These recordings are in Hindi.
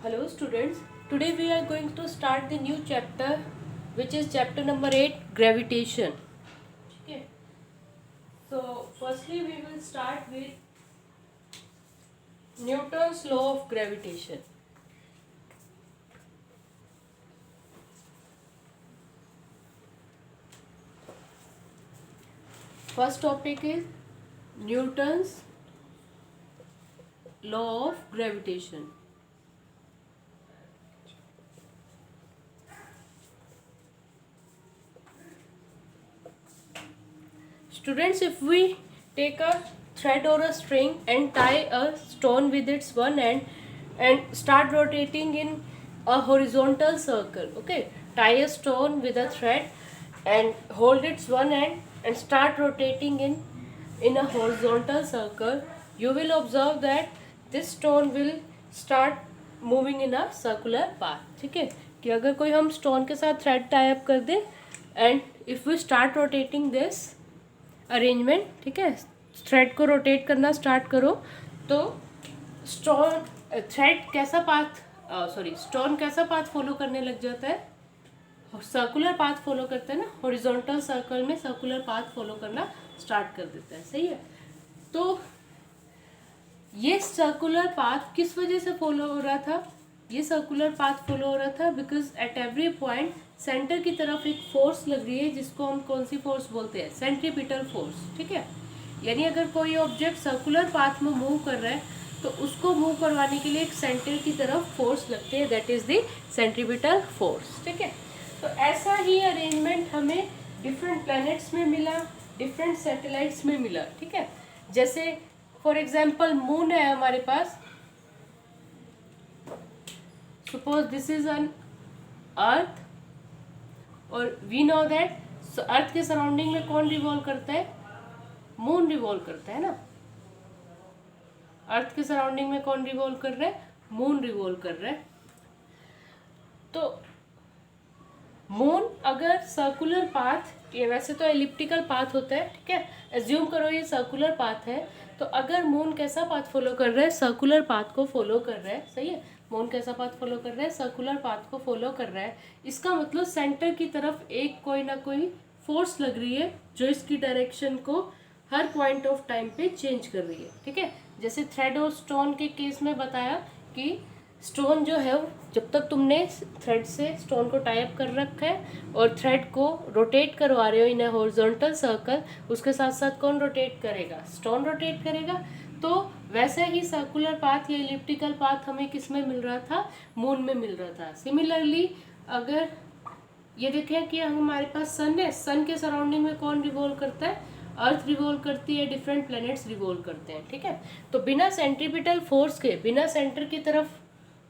Hello students, today we are going to start the new chapter which is chapter number 8 gravitation. Okay. So firstly we will start with Newton's law of gravitation. First topic is Newton's law of gravitation. Students, if we take a thread or a string and tie a stone with its one end and start rotating in a horizontal circle, okay, tie a stone with a thread and hold its one end and start rotating in a horizontal circle, you will observe that this stone will start moving in a circular path. ठीक है, कि अगर कोई हम स्टोन के साथ थ्रेड टाई अप कर दें and if we start rotating this arrangement, ठीक है, थ्रेड को रोटेट करना स्टार्ट करो तो स्टोन थ्रेड कैसा पाथ स्टोन कैसा पाथ फॉलो करने लग जाता है, सर्कुलर पाथ फॉलो करता है ना, हॉरिजॉन्टल सर्कल में सर्कुलर पाथ फॉलो करना स्टार्ट कर देता है. सही है. तो ये सर्कुलर पाथ किस वजह से फॉलो हो रहा था, ये सर्कुलर पाथ फॉलो हो रहा था because at every point centre की तरफ एक फोर्स लग रही है जिसको हम कौन सी फोर्स बोलते हैं, सेंट्रीपिटल फोर्स. ठीक है, यानी अगर कोई ऑब्जेक्ट सर्कुलर पाथ में मूव कर रहा है तो उसको मूव करवाने के लिए एक सेंटर की तरफ फोर्स लगती है, that is the centripetal force. ठीक है, तो ऐसा ही अरेंजमेंट हमें डिफरेंट प्लैनेट्स में मिला, डिफरेंट सैटेलाइट्स में मिला. ठीक है, जैसे फॉर एग्जाम्पल मून है हमारे पास, सपोज दिस इज एन अर्थ और वी नो दैट अर्थ के सराउंडिंग में कौन रिवॉल्व करता है, मून रिवॉल्व करता है ना. अर्थ के सराउंडिंग में कौन रिवॉल्व कर रहा है, मून रिवॉल्व कर रहा है. तो मून अगर सर्कुलर पाथ, ये वैसे तो एलिप्टिकल पाथ होता है, ठीक है, एज्यूम करो ये सर्कुलर पाथ है, तो अगर मून कैसा पाथ फॉलो कर रहा है, सर्कुलर पाथ को फॉलो कर रहा है. सही है, मून कैसा पाथ फॉलो कर रहा है, सर्कुलर पाथ को फॉलो कर रहा है. इसका मतलब सेंटर की तरफ एक कोई ना कोई फोर्स लग रही है जो इसकी डायरेक्शन को हर पॉइंट ऑफ टाइम पे चेंज कर रही है. ठीक है, जैसे थ्रेड और स्टोन के केस में बताया कि स्टोन जो है जब तक तुमने थ्रेड से स्टोन को टाई अप कर रखा है और थ्रेड को रोटेट करवा रहे हो इन अ हॉरिजॉन्टल सर्कल, उसके साथ साथ कौन रोटेट करेगा, स्टोन रोटेट करेगा. तो वैसे ही सर्कुलर पाथ या इलिप्टिकल पाथ हमें किस में मिल रहा था, मून में मिल रहा था. सिमिलरली अगर ये देखें कि हमारे पास सन है, सन के सराउंडिंग में कौन रिवॉल्व करता है, अर्थ रिवॉल्व करती है, डिफरेंट प्लैनेट्स रिवॉल्व करते हैं. ठीक है, तो बिना सेंट्रीपिटल फोर्स के, बिना सेंटर की तरफ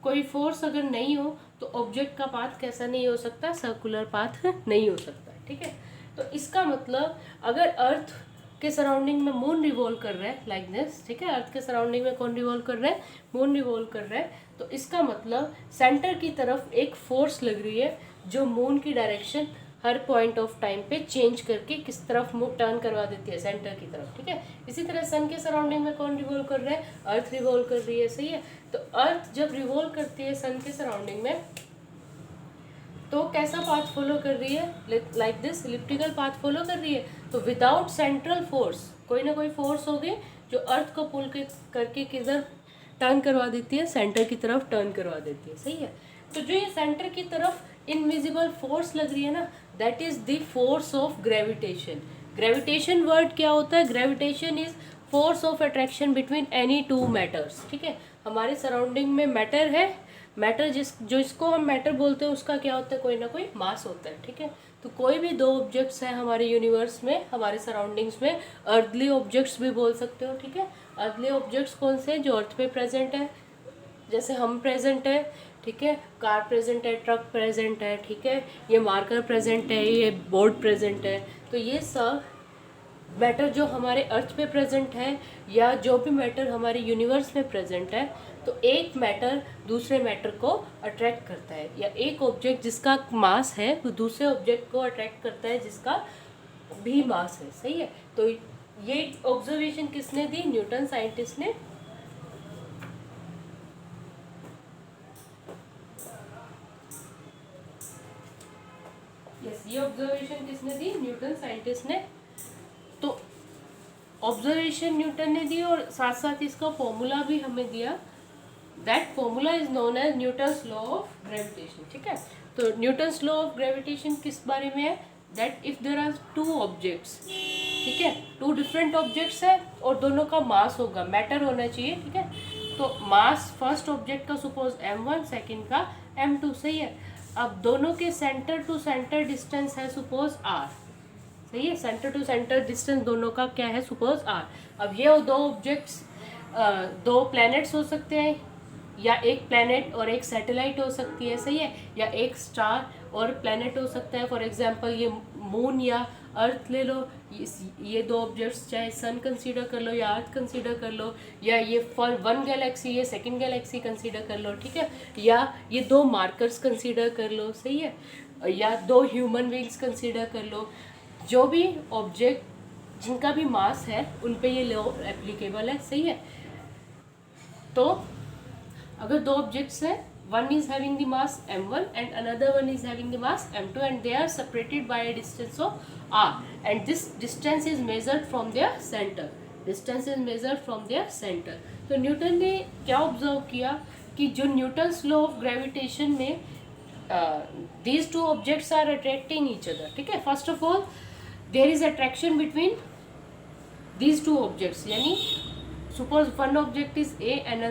कोई फोर्स अगर नहीं हो तो ऑब्जेक्ट का पाथ कैसा नहीं हो सकता, सर्कुलर पाथ नहीं हो सकता. ठीक है, तो इसका मतलब अगर अर्थ के सराउंडिंग में मून रिवॉल्व कर रहा है लाइक दिस, ठीक है, अर्थ के सराउंडिंग में कौन रिवॉल्व कर रहा है, मून रिवॉल्व कर रहा है, तो इसका मतलब सेंटर की तरफ एक फोर्स लग रही है जो मून की direction her point of time पे चेंज करके किस तरफ टर्न करवा देती है, सेंटर की तरफ. ठीक है, इसी तरह सन के सराउंडिंग में कौन रिवॉल्व कर रहा है, अर्थ रिवॉल्व कर रही है. सही है, तो अर्थ जब रिवॉल्व करती है सन के सराउंडिंग में तो कैसा पाथ फॉलो कर रही है, like this elliptical path follow कर रही है. तो विदाउट सेंट्रल फोर्स कोई ना कोई फोर्स होगी जो अर्थ को पुल करके किधर टर्न करवा देती है, सेंटर की तरफ टर्न करवा देती है. सही है, तो जो ये सेंटर की तरफ इनविजिबल फोर्स लग रही है ना, that is the force of gravitation. Gravitation word क्या होता है, gravitation is force of attraction between any two matters. ठीक है, हमारे सराउंडिंग में मैटर है, मैटर जिसको हम मैटर बोलते हैं उसका क्या होता है, कोई ना कोई मास होता है. ठीक है, तो कोई भी दो ऑब्जेक्ट्स हैं हमारे यूनिवर्स में, हमारे सराउंडिंग्स में, अर्थली ऑब्जेक्ट्स भी बोल सकते हो. ठीक है, अर्थली ऑब्जेक्ट्स कौन से हैं, जो अर्थ पे प्रेजेंट है, जैसे हम प्रेजेंट है, ठीक है, कार प्रेजेंट है, ट्रक प्रेजेंट है, ठीक है, ये मार्कर प्रेजेंट है, ये बोर्ड प्रेजेंट है. तो ये सब मैटर जो हमारे अर्थ पे प्रेजेंट है या जो भी मैटर हमारे यूनिवर्स में प्रेजेंट है, तो एक मैटर दूसरे मैटर को अट्रैक्ट करता है, या एक ऑब्जेक्ट जिसका मास है वो दूसरे ऑब्जेक्ट को अट्रैक्ट करता है जिसका भी मास है. सही है, तो ये ऑब्जर्वेशन किसने दी, न्यूटन साइंटिस्ट ने. ये ऑब्जर्वेशन किसने दी? न्यूटन साइंटिस्ट ने। तो ऑब्जर्वेशन न्यूटन ने दी और साथ साथ इसका फॉर्मूला भी हमें दिया। That formula is known as Newton's law of gravitation. ठीक है, तो न्यूटन्स लॉ ऑफ ग्रेविटेशन किस बारे में है? That if there are two objects, ठीक है, टू डिफरेंट ऑब्जेक्ट्स है और दोनों का मास होगा, मैटर होना चाहिए। ठीक है, तो मास फर्स्ट ऑब्जेक्ट का सपोज m1, सेकंड का m2, सही है। अब दोनों के सेंटर टू सेंटर डिस्टेंस है सपोज r, सही है, सेंटर टू सेंटर डिस्टेंस दोनों का क्या है? Suppose r। अब ये दो ऑब्जेक्ट्स, दो प्लैनेट्स हो सकते हैं, या एक प्लैनेट और एक सैटेलाइट हो सकती है, सही है, या एक स्टार और प्लैनेट हो सकता है। फॉर एग्जांपल ये मून या अर्थ ले लो, ये दो ऑब्जेक्ट्स, चाहे सन कंसीडर कर लो या अर्थ कंसीडर कर लो, या ये फॉर वन गैलेक्सी ये सेकंड गैलेक्सी कंसीडर कर लो, ठीक है, या ये दो मार्कर्स कंसीडर कर लो, सही है, या दो ह्यूमन बींग्स कंसीडर कर लो। जो भी ऑब्जेक्ट जिनका भी मास है उन पे ये लॉ एप्लीकेबल है, सही है। तो अगर दो ऑब्जेक्ट्स हैं, one is having the mass m1 and another one is having the mass m2 and they are separated by a distance of r and this distance is measured from their center, distance is measured from their center। तो न्यूटन ने क्या ऑब्जर्व किया कि जो न्यूटन्स लॉ ऑफ ग्रेविटेशन में these two objects are attracting each other, ठीक है। First of all there is attraction between these two objects, यानी suppose one object is A and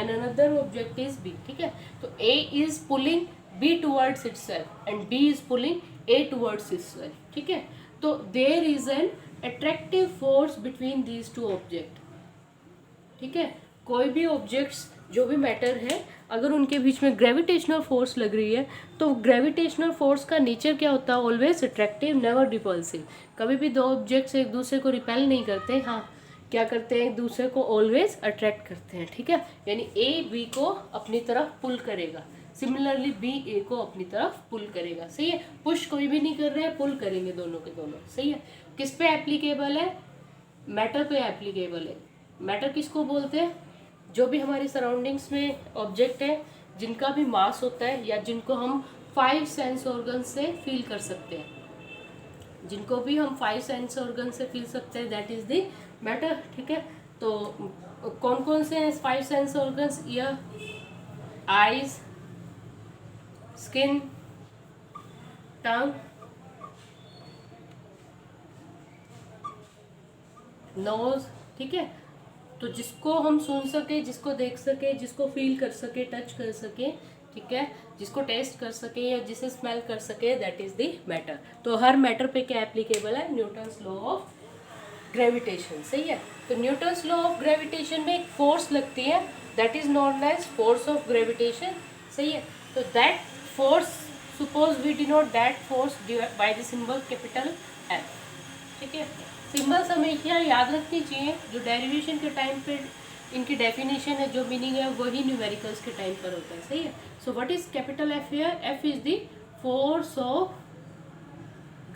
another object is B, ठीक है, तो A is pulling B towards itself and B is pulling A towards itself, ठीक है। तो there is an attractive force between these two objects, ठीक है। कोई भी ऑब्जेक्ट्स जो भी मैटर है, अगर उनके बीच में ग्रेविटेशनल फोर्स लग रही है तो ग्रेविटेशनल फोर्स का नेचर क्या होता है? Always attractive, never repulsive. कभी भी दो ऑब्जेक्ट्स एक दूसरे को रिपेल नहीं करते, हाँ क्या करते हैं? एक दूसरे को ऑलवेज अट्रैक्ट करते हैं, ठीक है। यानी ए बी को अपनी तरफ पुल करेगा, सिमिलरली बी ए को अपनी तरफ पुल करेगा, सही है। पुश कोई भी नहीं कर रहे हैं, पुल करेंगे दोनों के दोनों, सही है। किस पे एप्लीकेबल है? मैटर पे एप्लीकेबल है। मैटर किसको बोलते हैं? जो भी हमारी सराउंडिंग्स में ऑब्जेक्ट है जिनका भी मास होता है या जिनको हम 5 सेंस ऑर्गन से फील कर सकते हैं, जिनको भी हम 5 सेंस ऑर्गन से फील सकते हैं, दैट इज द मैटर, ठीक है। तो कौन कौन से हैं 5 sense organs? Ear, eyes, skin, tongue, nose, ठीक है। तो जिसको हम सुन सके, जिसको देख सके, जिसको फील कर सके, टच कर सके, ठीक है, जिसको टेस्ट कर सके या जिसे स्मेल कर सके, दैट इज द मैटर। तो हर मैटर पे क्या एप्लीकेबल है? न्यूटन्स लॉ ऑफ ग्रेविटेशन, सही है। तो न्यूटन्स लॉ ऑफ ग्रेविटेशन में एक फोर्स लगती है, that is known as force of gravitation, सही है। तो that force, suppose we denote that force by the symbol capital F, ठीक है। सिंबल्स हमेशा याद रखनी चाहिए, जो डेरिवेशन के टाइम पे इनकी डेफिनेशन है, जो मीनिंग है, वही न्यूमेरिकल्स के टाइम पर होता है, सही है। So what is capital F here? F is the force of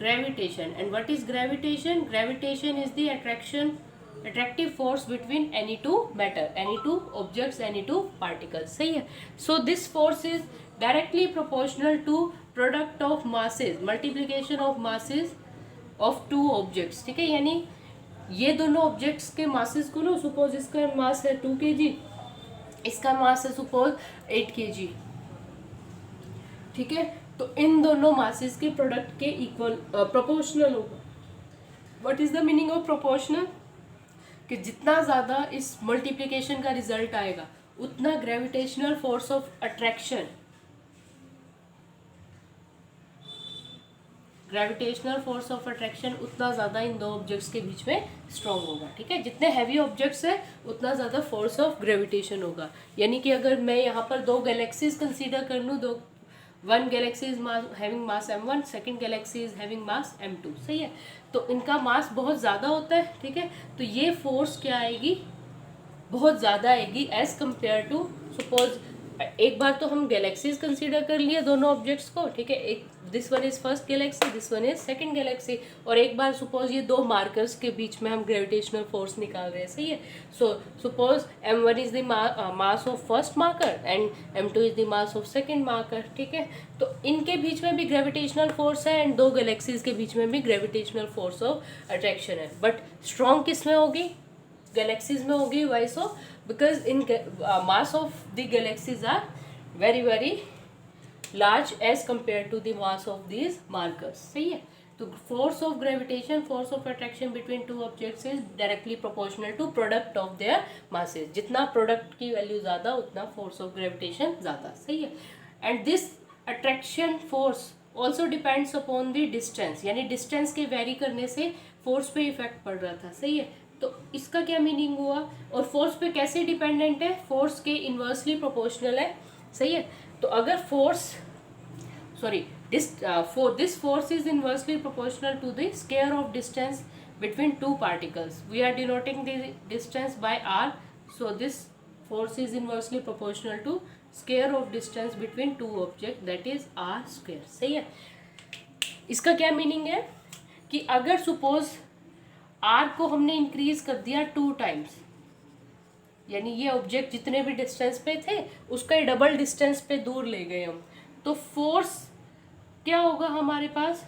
gravitation and what is gravitation? Gravitation is the attractive force between any two matter, any two objects, any two particles, सही है। So this force is directly proportional to product of masses, multiplication of masses of two objects, ठीक है। यानी ये दोनों ऑब्जेक्ट्स के मासेस को लो, सपोज इसका मास है 2 kg, इसका मास है सपोज 8 kg, ठीक है। तो इन दोनों मासेस के प्रोडक्ट के इक्वल प्रोपोर्शनल होगा। What is the meaning of proportional? कि जितना ज़्यादा इस मल्टीप्लिकेशन का रिजल्ट आएगा उतना gravitational force of attraction, gravitational force of attraction उतना ज़्यादा इन दो ऑब्जेक्ट्स के बीच में स्ट्रॉन्ग होगा, ठीक है। जितने हैवी ऑब्जेक्ट्स है उतना ज़्यादा फोर्स ऑफ ग्रेविटेशन होगा। यानी कि अगर मैं यहाँ पर दो गैलेक्सीज कंसीडर कर लूँ, दो one Galaxy is having mass m1, second Galaxy is having mass m2, सही है। तो इनका मास बहुत ज़्यादा होता है, ठीक है। तो ये फोर्स क्या आएगी? बहुत ज़्यादा आएगी एज कम्पेयर टू, सपोज एक बार तो हम गैलेक्सीज कंसीडर कर लिए दोनों ऑब्जेक्ट्स को, ठीक है, एक this one is first Galaxy, this one is second Galaxy, और एक बार सपोज ये दो मार्कर्स के बीच में हम ग्रेविटेशनल फोर्स निकाल रहे हैं, सही है। So suppose m1 is the mass of first marker and m2 is the mass of second marker, ठीक है। तो इनके बीच में भी ग्रेविटेशनल फोर्स है एंड दो गैलेक्सीज के बीच में भी ग्रेविटेशनल फोर्स ऑफ अट्रैक्शन है, बट स्ट्रॉन्ग किस में होगी, गैलेक्सीज में होगी। Why so, because in mass of the galaxies are very very large as compare to the mass of these markers, सही है। तो force of gravitation, force of attraction between two objects is directly proportional to product of their masses. जितना प्रोडक्ट की वैल्यू ज़्यादा उतना फोर्स ऑफ ग्रेविटेशन ज़्यादा, सही है। And this attraction force also depends upon the distance, यानी डिस्टेंस के वेरी करने से फोर्स पे इफेक्ट पड़ रहा था, सही है। तो इसका क्या मीनिंग हुआ, और फोर्स पे कैसे डिपेंडेंट है, फोर्स के इन्वर्सली प्रोपोर्शनल है, सही है। तो अगर force this force is inversely proportional to the square of distance between two particles. We are denoting the distance by r, so this force is inversely proportional to square of distance between two objects, that is r square, सही है। इसका क्या मीनिंग है कि अगर सपोज r को हमने इंक्रीज कर दिया 2 टाइम्स, यानी ये ऑब्जेक्ट जितने भी डिस्टेंस पे थे उसका डबल डिस्टेंस पे दूर ले गए हम, तो फोर्स क्या होगा हमारे पास,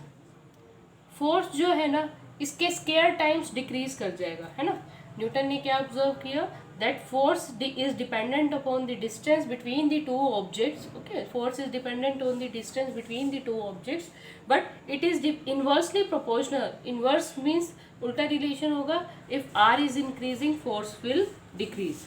फोर्स जो है ना इसके स्केयर टाइम्स डिक्रीज कर जाएगा, है ना। न्यूटन ने क्या ऑब्जर्व किया, that force is dependent upon the distance between the two objects, okay, force is dependent on the distance between the two objects, but it is inversely proportional. Inverse means उल्टा रिलेशन होगा, if R is increasing force will decrease,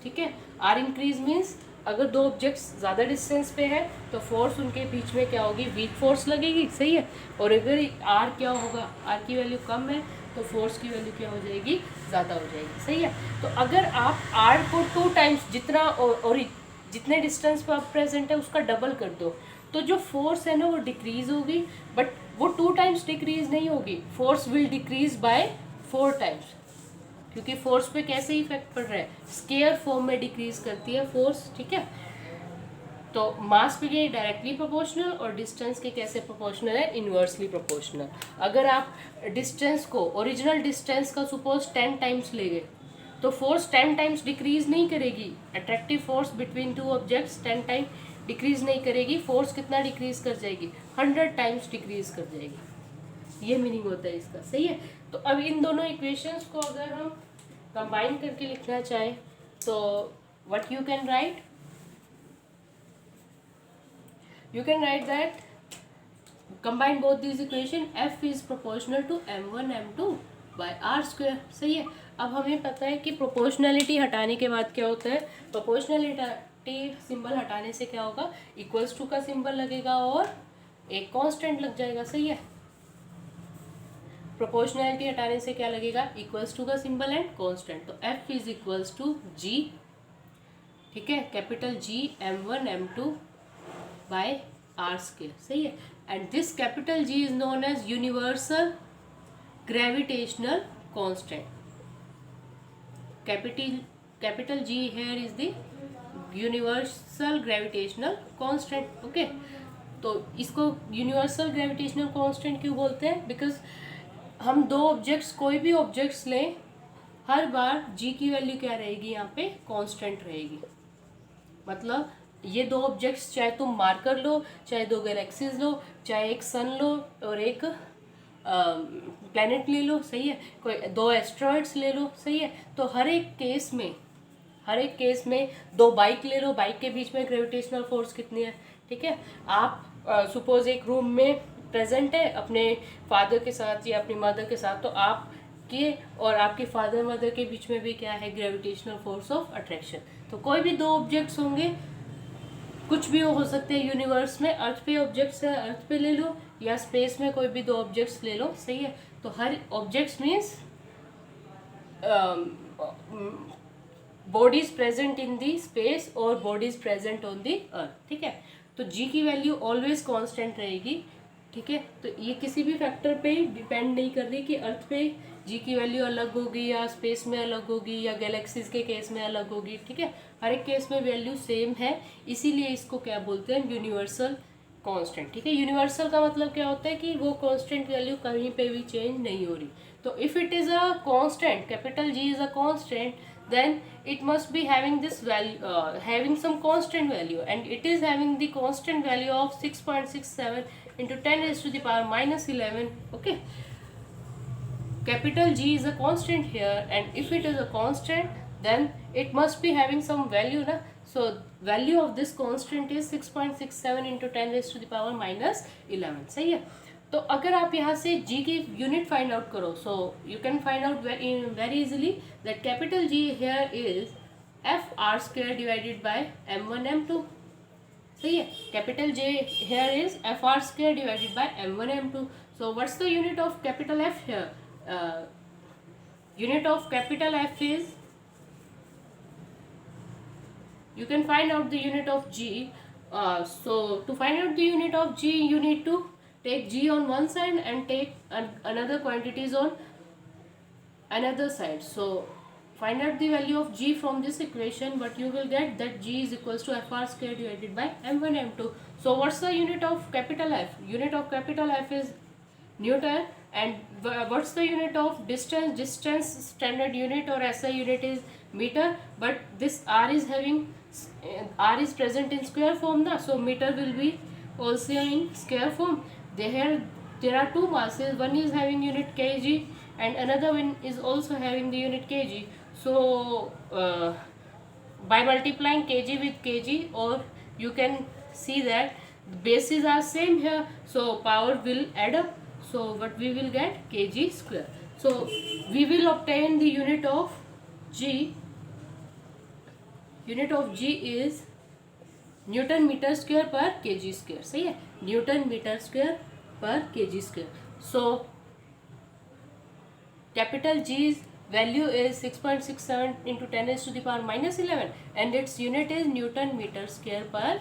ठीक है। आर इंक्रीज मीन्स अगर दो ऑब्जेक्ट्स ज़्यादा डिस्टेंस पे है तो फोर्स उनके बीच में क्या होगी, वीक फोर्स लगेगी, सही है। और अगर आर क्या होगा, आर की वैल्यू कम है तो फोर्स की वैल्यू क्या हो जाएगी, ज़्यादा हो जाएगी, सही है। तो अगर आप आर को 2 टाइम्स जितना और जितने डिस्टेंस पर आप प्रेजेंट है उसका डबल कर दो, तो जो फोर्स है ना वो डिक्रीज होगी, बट वो 2 टाइम्स डिक्रीज नहीं होगी, force will decrease by 4 times, क्योंकि फोर्स पे कैसे इफेक्ट पड़ रहा है, स्केयर फॉर्म में डिक्रीज करती है फोर्स, ठीक है। तो मास पे ये डायरेक्टली प्रोपोर्शनल और डिस्टेंस के कैसे प्रोपोर्शनल है, इनवर्सली प्रोपोर्शनल। अगर आप डिस्टेंस को, ओरिजिनल डिस्टेंस का सपोज 10 टाइम्स ले गए तो फोर्स 10 टाइम्स डिक्रीज नहीं करेगी, attractive force between two objects 10 time decrease नहीं करेगी, फोर्स कितना डिक्रीज कर जाएगी, 100 टाइम्स डिक्रीज कर जाएगी, ये मीनिंग होता है इसका, सही है। तो अब इन दोनों इक्वेशंस को अगर हम कंबाइन करके लिखना चाहें तो what you can write, you can write that combine both these equation, f is proportional to m1 m2 by r square, सही है। अब हमें पता है कि प्रोपोर्शनलिटी हटाने के बाद क्या होता है, प्रोपोर्शनलिटी सिंबल हटाने से क्या होगा, इक्वल्स टू का सिंबल लगेगा और एक कांस्टेंट लग जाएगा, सही है। प्रोपोर्शनलिटी हटाने से क्या लगेगा, इक्वल्स टू का सिंबल एंड कांस्टेंट, तो f is equals to g, ठीक है, capital G m1 m2 by r square, सही है। And this capital G is known as universal gravitational constant, capital G here is the universal gravitational constant, okay. तो इसको यूनिवर्सल ग्रेविटेशनल कांस्टेंट क्यों बोलते हैं, बिकॉज हम दो ऑब्जेक्ट्स, कोई भी ऑब्जेक्ट्स लें, हर बार G की वैल्यू क्या रहेगी, यहाँ पे कांस्टेंट रहेगी। मतलब ये दो ऑब्जेक्ट्स, चाहे तुम मार्कर लो, चाहे दो गैलेक्सीज लो, चाहे एक सन लो और एक प्लैनेट ले लो, सही है, कोई दो एस्ट्रॉइड्स ले लो, सही है। तो हर एक केस में दो बाइक ले लो, बाइक के बीच में ग्रेविटेशनल फोर्स कितनी है, ठीक है। आप सपोज एक रूम में प्रेजेंट है अपने फादर के साथ या अपनी मदर के साथ, तो आप के और आपके फादर मदर के बीच में भी क्या है, ग्रेविटेशनल फोर्स ऑफ अट्रैक्शन। तो कोई भी दो ऑब्जेक्ट्स होंगे, कुछ भी हो सकते हैं यूनिवर्स में, अर्थ पे ऑब्जेक्ट्स है अर्थ पे ले लो, या स्पेस में कोई भी दो ऑब्जेक्ट्स ले लो, सही है। तो हर objects means bodies present in the space और bodies present on the earth, ठीक है। तो जी की वैल्यू ऑलवेज कांस्टेंट रहेगी, ठीक है। तो ये किसी भी फैक्टर पे डिपेंड नहीं कर रही कि अर्थ पे जी की वैल्यू अलग होगी या स्पेस में अलग होगी या गैलेक्सीज के केस में अलग होगी, ठीक है। हर एक केस में वैल्यू सेम है, इसीलिए इसको क्या बोलते हैं, यूनिवर्सल कांस्टेंट, ठीक है। यूनिवर्सल का मतलब क्या होता है कि वो कांस्टेंट वैल्यू कहीं पे भी चेंज नहीं हो रही। तो if it is a constant, capital G is a constant, then it must be having this value, having some constant value, and it is having the constant value of 6.67 into 10 raised to the power minus 11. Okay, capital G is a constant here, and if it is a constant, then it must be having some value na. So value of this constant is 6.67 into 10 raised to the power minus 11. सही है। तो अगर आप यहाँ से G की यूनिट फाइंड आउट करो, so you can find out very easily that capital G here is FR square divided by M1 M2. सही है। Capital J here is FR square divided by M1 M2. So what's the unit of capital F here? Unit of capital F is, you can find out the unit of G. So to find out the unit of G, you need to take G on one side and take another quantities on another side. So find out the value of G from this equation, but you will get that G is equals to FR square divided by M1 M2. So what's the unit of capital F? Unit of capital F is Newton. And what's the unit of distance? Distance standard unit or SI unit is meter, but this R is having R is present in square form na, so meter will be also in square form. There are two masses, one is having unit kg and another one is also having the unit kg. So by multiplying kg with kg, or you can see that the bases are same here, so power will add up. So what we will get, kg square. So we will obtain the unit of G. Unit of G is Newton meter square per kg square. सही है, Newton meter square per kg square. So capital G's value is 6.67 into 10 raised to the power minus 11, and its unit is Newton meter square per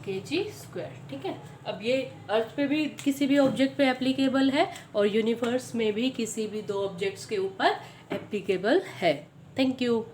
kg square. ठीक है। अब ये अर्थ पे भी किसी भी ऑब्जेक्ट पे एप्लीकेबल है और यूनिवर्स में भी किसी भी दो ऑब्जेक्ट्स के ऊपर एप्लीकेबल है। Thank you.